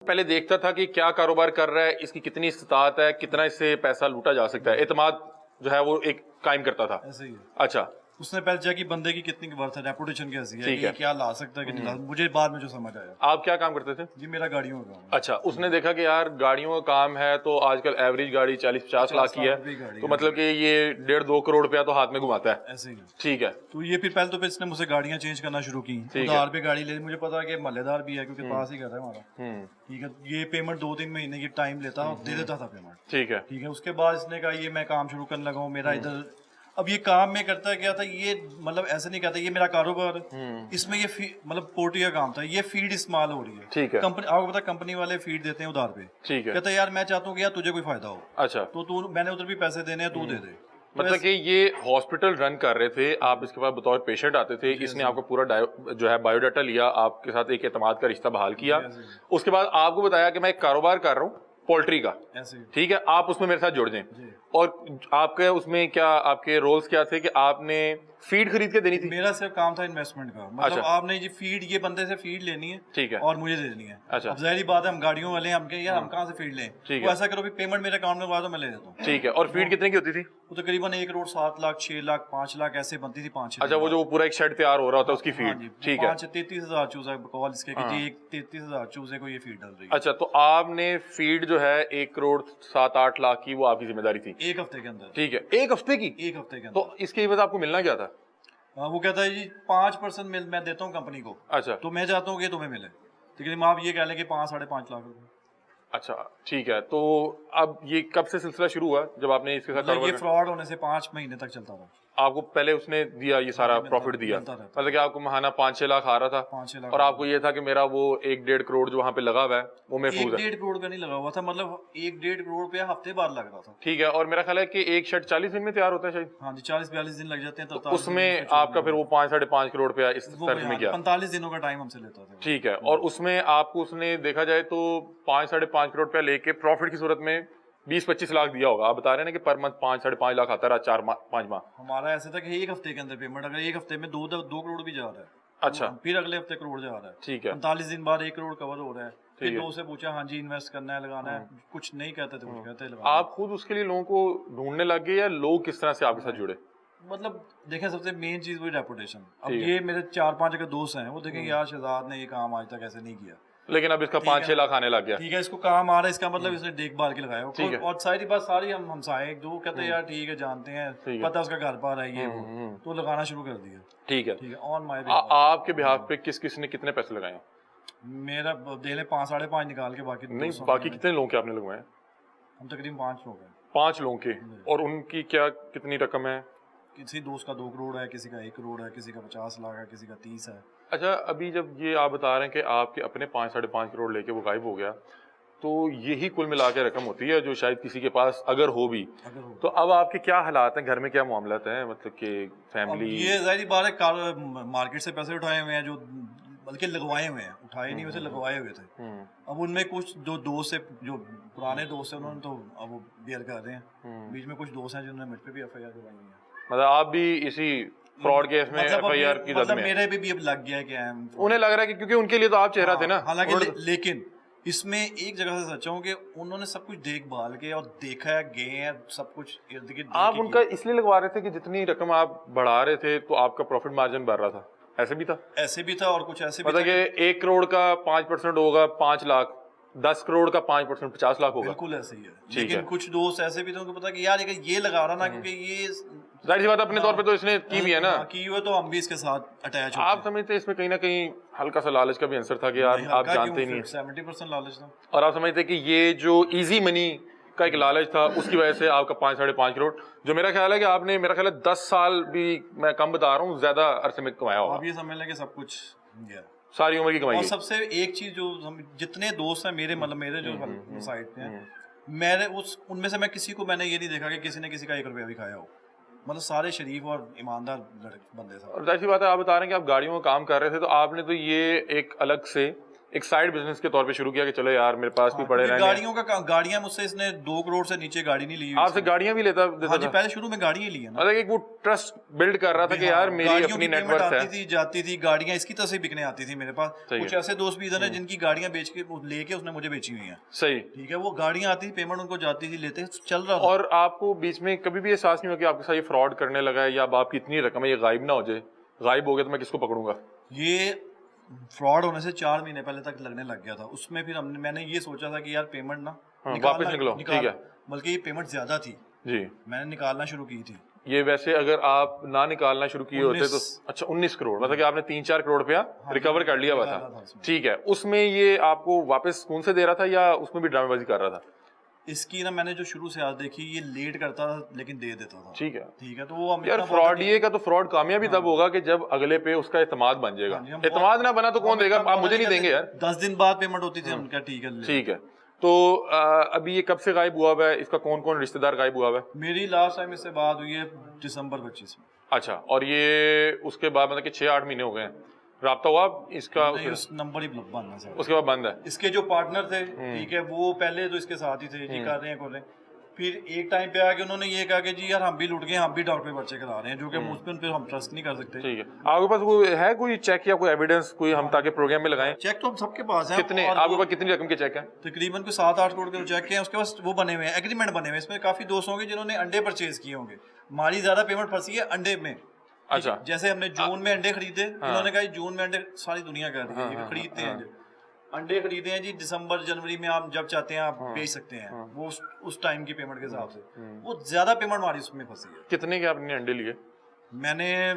पहले देखता था कि क्या कारोबार कर रहा है, इसकी कितनी इस्तात है, कितना इससे पैसा लूटा जा सकता है, एतमाद जो है वो एक कायम करता था। ऐसे ही है। अच्छा, उसने पहले चेक की बंदे की कितनी वर्थ है, रेपुटेशन कैसी है, ठीक कि है। क्या ला सकता है कि नहीं ला। मुझे बाद में जो समझ आया, आप क्या काम करते थे? जी मेरा गाड़ियों का काम है। अच्छा, उसने देखा कि यार गाड़ियों का काम है तो आजकल एवरेज गाड़ी 40-50 लाख की है, रुपए की गाड़ी तो है। मतलब कि ये 1.5-2 करोड़ रुपया तो हाथ में घुमाता है। ऐसे ही है। ठीक है, तो ये फिर पहले तो फिर इसने मुझसे गाड़ियां चेंज करना शुरू की, है। उधार पे गाड़ी ले ली। मुझे पता है कि महल्लेदार भी है क्योंकि पास ही घर है हमारा। हम्म, ठीक है, ये पेमेंट 2-3 महीने की टाइम लेता, दे देता था पेमेंट। ठीक है। ठीक है, उसके बाद इसने कहा ये मैं काम शुरू करने लगा हूँ, मेरा इधर। अब ये काम में करता क्या था, ये मतलब ऐसे नहीं कहता ये मेरा कारोबार है। इसमें ये मतलब पोर्टी का काम था, ये फीड इस्तेमाल हो रही है। ठीक है। कंपनी, आपको पता, कंपनी वाले फीड देते हैं उधार पे। ठीक है। कहता है यार मैं चाहता हूँ कि यार तुझे कोई फायदा हो, अच्छा, तो तू, मैंने उधर भी पैसे देने हैं, तू दे दे। मतलब कि ये हॉस्पिटल रन कर रहे थे, आप इसके पास बतौर पेशेंट आते थे, इसने आपका पूरा जो है बायोडाटा लिया, आपके साथ एक एतमाद का रिश्ता बहाल किया, उसके बाद आपको बताया कि मैं एक कारोबार कर रहा हूँ पोल्ट्री का, ऐसे ही। ठीक है, आप उसमें मेरे साथ जुड़ जाएं। और आपके उसमें क्या, आपके रोल्स क्या थे कि आपने फीड खरीद के देनी थी? मेरा सिर्फ काम था इन्वेस्टमेंट का, मतलब अच्छा। आपने ये फीड, ये बंदे से फीड लेनी है, ठीक है। और मुझे देनी है। अच्छा। अब जाहिर बात है हम गाड़ियों वाले हैं, हम कहें यार हम कहाँ से फीड लें, ठीक तो है। ऐसा करो भी पेमेंट मेरे अकाउंट में लगा दो, मैं ले देता हूँ। ठीक है, और फीड कितने की होती थी? वो तकरीबन 1 करोड़ 7 लाख 6 लाख 5 लाख ऐसे बनती थी 5-6। अच्छा, वो जो पूरा एक शेड तैयार हो रहा होता है उसकी हाँ फीड, जी, ठीक है। 5-33 हज़ार चूजा बकौल इसके कि जी 33 हज़ार चूजे को ये फीड डाल रही है। अच्छा, तो आपने फीड जो है 1 करोड़ 7-8 लाख की, वो आपकी जिम्मेदारी थी? एक हफ्ते के अंदर। ठीक है, एक हफ्ते की? एक हफ्ते के अंदर। तो इसके एवज आपको मिलना क्या था? वो कहता है जी 5% मैं देता हूँ कंपनी को, अच्छा, तो मैं चाहता हूँ कि तुम्हें मिले। तकरीबन आप ये कह लें कि 5-5.5 लाख रुपए। अच्छा, ठीक है। तो अब ये कब से सिलसिला शुरू हुआ जब आपने इसके साथ मतलब ये कारोबार फ्रॉड होने से 5 महीने तक चलता रहा। आपको पहले उसने दिया ये सारा प्रॉफिट दिया, मिलता रहता। मतलब कि आपको महाना 5-6 लाख आ रहा था, 5-6 लाख। और आपको ये था कि मेरा वो 1-1.5 करोड़ जो वहां पे लगा हुआ है वो महफूज है। 1-1.5 करोड़ का नहीं लगा हुआ था, मतलब 1-1.5 करोड़ रुपया हफ्ते बाद लग रहा था। ठीक है, और मेरा ख्याल है कि एक शर्ट 40 दिन में तैयार होता है शायद, हाँ जी, 40-42 दिन लग जाते हैं। तो उसमें आपका फिर वो 5-5.5 करोड़ रुपया इस तरफ में गया। 45 दिनों का टाइम हमसे लेता था। ठीक है, और उसमें आपको उसने देखा जाए तो 5-5.5 करोड़ रुपया लेके प्रॉफिट की सूरत में 20-25 लाख दिया होगा। आप बता रहे हैं ना कि पर मंथ 5-5.5 लाख आता रहा 4-5 माह। हमारा ऐसा था कि एक हफ्ते के अंदर पेमेंट, अगर एक हफ्ते में 2 करोड़ भी जा रहा है, अच्छा, फिर अगले हफ्ते करोड़ जा रहा है। ठीक है। 45 दिन बाद 1 करोड़ कवर हो रहा है। फिर ठीक है। 2 से पूछा, हाँ जी इन्वेस्ट करना है, लगाना है, कुछ नहीं कहते थे, कुछ कहते लगाना। आप खुद उसके लिए लोगों को ढूंढने लग गए या लोग किस तरह से आपके साथ जुड़े? मतलब देखें, सबसे मेन चीज वही रेपुटेशन। अब ठीक है। ये मेरे 4-5 अगर दोस्त हैं, वो देखेंगे यार शहजाद ने ये काम आज तक ऐसे नहीं किया, लेकिन अब इसका 5-6 लाख आने लग गया। ठीक है, इसको काम आ रहा है, इसका मतलब इसने देखभाल के लगाया हो। ठीक है। और सारी बात, सारी हम हमसाए जो कहते हैं यार ठीक है जानते हैं, ठीक है। पता उसका घर पर है ये वो, तो लगाना शुरू कर दिया। ठीक है। ठीक है, ऑन माई आपके बिहाफ पे किस किस ने कितने पैसे लगाए? मेरा दे ले 5-5.5 निकाल के, बाकी नहीं, 200 बाकी कितने लोगों के आपने लगवाए? हम तकरीबन 5 लोग हैं। 5 लोगों के, और उनकी क्या कितनी रकम है? किसी दोस्त का 2 करोड़ है, किसी का 1 करोड़ है, किसी का 50 लाख है, किसी का 30 है। अच्छा, अभी जब ये आप बता रहे हैं कि आपके अपने 5-5.5 करोड़ लेके वो गायब हो गया, तो यही कुल मिला के रकम होती है जो शायद किसी के पास अगर हो भी। अगर हो तो अब आपके क्या हालात हैं, घर में क्या मामलात हैं, मतलब कि अब फैमिली? ये जाहिर बात है, मार्केट से पैसे उठाए हुए हैं, जो बल्कि लगवाए हुए हैं, उठाए नहीं, वैसे लगवाए हुए थे। अब उनमें कुछ जो दोस्त से, जो पुराने दोस्त हैं, उन्होंने तो अब वो बियर कर रहे हैं। बीच में कुछ दोस्त हैं जिन्होंने मुझ पे भी एफआईआर करवाई हुई है। मतलब आप भी इसी फ्रॉड केस में एफआईआर की जद में हैं? मेरे भी अब लग गया है कि उन्हें लग रहा है कि क्योंकि उनके लिए तो आप चेहरा थे ना। हालांकि उन्होंने लेकिन इसमें एक जगह से सच्चा हूँ कि उन्होंने सब कुछ देखभाल के और देखा है, गए हैं, सब कुछ इर्द गिर्द आप उनका इसलिए लगवा रहे थे कि जितनी रकम आप बढ़ा रहे थे तो आपका प्रॉफिट मार्जिन बढ़ रहा था, ऐसे भी था? ऐसे भी था, और कुछ ऐसे भी मतलब था कि 1 करोड़ का 5% होगा 5 लाख, 10 करोड़ का 5% 50 लाख होगा। बिल्कुल ऐसे ही है। ठीक लेकिन है। कुछ दोस्त ऐसे भी थे, उनको पता कि यार ये लगा रहा ना, क्योंकि ये जाहिर सी बात अपने तौर पे तो इसने की भी है ना, की हुए, तो हम भी इसके साथ अटैच हो। आप समझते हैं इसमें कहीं ना कहीं हल्का सा लालच का भी आंसर था कि यार आप जानते ही नहीं, 70% लालच था। और आप समझते कि ये जो इजी मनी का एक लालच था उसकी वजह से आपका 5-5.5 करोड़, जो मेरा ख्याल है कि आपने, मेरा ख्याल है 10 साल भी मैं कम बता रहा हूँ, ज्यादा अरसे में कमाया होगा। आप ये समझ लें कि सब कुछ गया, सारी उम्र की कमाई। और सबसे एक चीज जो जितने दोस्त हैं मेरे, मतलब मेरे जो साइड पे हैं, मेरे उनमें से मैं किसी को मैंने ये नहीं देखा कि किसी ने किसी का 1 रुपया भी खाया हो। मतलब सारे शरीफ और ईमानदार बंदे थे। और जाहिर सी बात है, आप बता रहे हैं कि आप गाड़ियों का काम कर रहे थे, तो आपने तो ये एक अलग से एक साइड बिजनेस के तौर पे शुरू किया कि चलो यार मेरे पास भी पड़े रहने। गाड़ियों का गाड़ियां मुझसे इसने 2 करोड़ से नीचे गाड़ी नहीं ली हुई। आपसे गाड़ियां भी लेता देता हाँ जी, था? पहले शुरू में गाड़ियां ली है ना। मतलब एक वो ट्रस्ट बिल्ड कर रहा था कि यार मेरी अपनी नेटवर्क है। आती थी जाती थी, गाड़ियां इसकी तरफ से बिकने आती थी मेरे पास। कुछ ऐसे दोस्त भी इधर हैं जिनकी गाड़ियां बेच के लेके उसने मुझे बेची हुई हैं। सही, ठीक है, वो गाड़ियां आती थी, पेमेंट उनको जाती थी, लेते चल रहा था। और आपको बीच में कभी भी एहसास नहीं हुआ कि आपके साथ ये फ्रॉड करने लगा है, या अब आपकी इतनी रकम है ये गायब ना हो जाए, गायब हो गया तो मैं किसको पकड़ूंगा? ये फ्रॉड होने से 4 महीने पहले तक लगने लग गया था। उसमें फिर मैंने ये सोचा था कि यार पेमेंट ना वापस निकलो, ठीक है। बल्कि ये पेमेंट ज्यादा थी जी, मैंने निकालना शुरू की थी। ये वैसे अगर आप ना निकालना शुरू किए होते तो अच्छा 19 करोड़, मतलब कि आपने 3-4 करोड़ रुपया रिकवर कर लिया हुआ था। ठीक है, उसमें ये आपको वापस कौन से दे रहा था या उसमें भी ड्रामेबाजी कर रहा था? इसकी ना मैंने जो शुरू से आज देखी, ये लेट करता था लेकिन दे देता था। ठीक है, ठीक है, तो वो यार फ्रॉड ये का तो फ्रॉड कामयाबी तब होगा कि जब अगले पे उसका एतमाद बन जाएगा। एतमाद ना बना तो कौन देगा? आप मुझे नहीं देंगे यार। 10 दिन बाद पेमेंट होती थी, उनका ठीक है। ठीक है, तो अभी ये कब से गायब हुआ हुआ है? इसका कौन कौन रिश्तेदार गायब हुआ हुआ है? मेरी लास्ट टाइम इससे बात हुई है दिसंबर 25 में। अच्छा, और ये उसके बाद मतलब कि 6-8 महीने हो गए हैं, राब्ता हुआ इसका? नहीं, उस नंबर ही बंद है सर। उसके बाद बंद है। इसके जो पार्टनर थे, ठीक है, वो पहले तो इसके साथ ही थे, ये कर रहे हैं। फिर एक टाइम पे आके उन्होंने ये कहा कि जी यार हम भी लुट गए, हम भी डॉक्टर पे पर्चे करा रहे हैं, जो कि उस पर हम ट्रस्ट नहीं कर सकते। ठीक है, आपके पास वो है कोई चेक या कोई एविडेंस कोई, हम ताकि प्रोग्राम में लगाएं? चेक तो हम सबके पास है। कितने आपके पास कितनी रकम के चेक हैं? तकरीबन कोई 7-8 करोड़ के चेक हैं। उसके पास वो बने हुए हैं, एग्रीमेंट बने हुए हैं। इसमें काफी दोस्त होंगे जिन्होंने अंडे परचेज किए होंगे। हमारी ज्यादा पेमेंट फंसी है अंडे में। अच्छा, जैसे हमने जून में अंडे खरीदे, इन्होंने कहा जून में अंडे सारी दुनिया कर रही है, खरीदते हैं अंडे खरीदे हैं जी, दिसंबर जनवरी में आप जब चाहते हैं आप बेच सकते हैं। वो उस टाइम की पेमेंट के हिसाब से वो ज्यादा पेमेंट हमारी उसमें फंसी है। कितने के आपने अंडे लिए? मैंने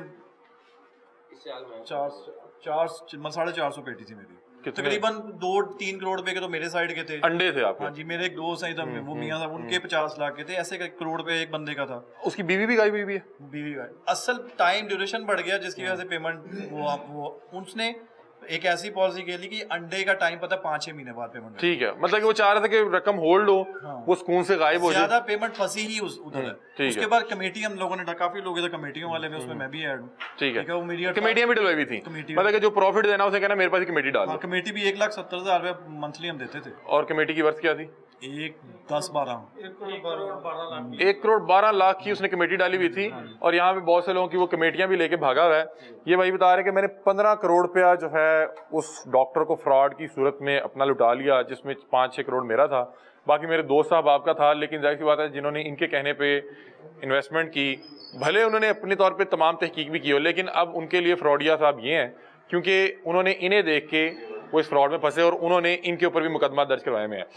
450 पेटी थी मेरी। तकरीबन 2-3 करोड़ रुपए के तो मेरे साइड के थे, अंडे थे आपके? हाँ जी, मेरे एक दोस्त हैं इधर, वो मियां साहब, उनके 50 लाख के थे। ऐसे करोड़ रुपए एक बंदे का था। उसकी बीवी भी गायब हुई भी है? बीवी गायब। असल टाइम ड्यूरेशन बढ़ गया जिसकी वजह से पेमेंट वो उसने एक ऐसी पॉलिसी के लिए कि अंडे का टाइम पता 5-6 महीने बाद पेमेंट। ठीक है, मतलब कि वो चाह रहा था कि रकम होल्ड हो, वो सुकून से गायब हो जाए, ज्यादा पेमेंट फंसी ही उधर है। उसके बाद कमेटी हम लोगों ने, काफी लोग इधर कमेटियों वाले में, उसमें मैं भी ऐड हूं। ठीक है, वो मेरी कमेटियां भी डलवाई हुई थी, मतलब कि जो प्रॉफिट देना उसे कहना मेरे पास कमेटी डाल दो। कमेटी भी 1,70,000 रुपए मंथली हम देते थे। और कमेटी की वर्थ क्या थी? 1 करोड़ 12 लाख की उसने कमेटी डाली हुई थी। और यहाँ पे बहुत से लोगों की वो कमेटियां भी लेके भागा हुआ है। ये भाई बता रहे कि मैंने 15 करोड़ रुपया जो है उस डॉक्टर को फ्रॉड की सूरत में अपना लुटा लिया, जिसमें 5-6 करोड़ मेरा था, बाकी मेरे दोस्त साहब आपका था। लेकिन जाहिर सी बात है जिन्होंने इनके कहने पे इन्वेस्टमेंट की, भले उन्होंने अपने तौर पे तमाम तहकीक भी की हो, लेकिन अब उनके लिए फ्रॉडिया साहब ये हैं क्योंकि उन्होंने इन्हें देख के वो इस फ्रॉड में फंसे और उन्होंने इनके ऊपर भी मुकदमा दर्ज करवाए में है।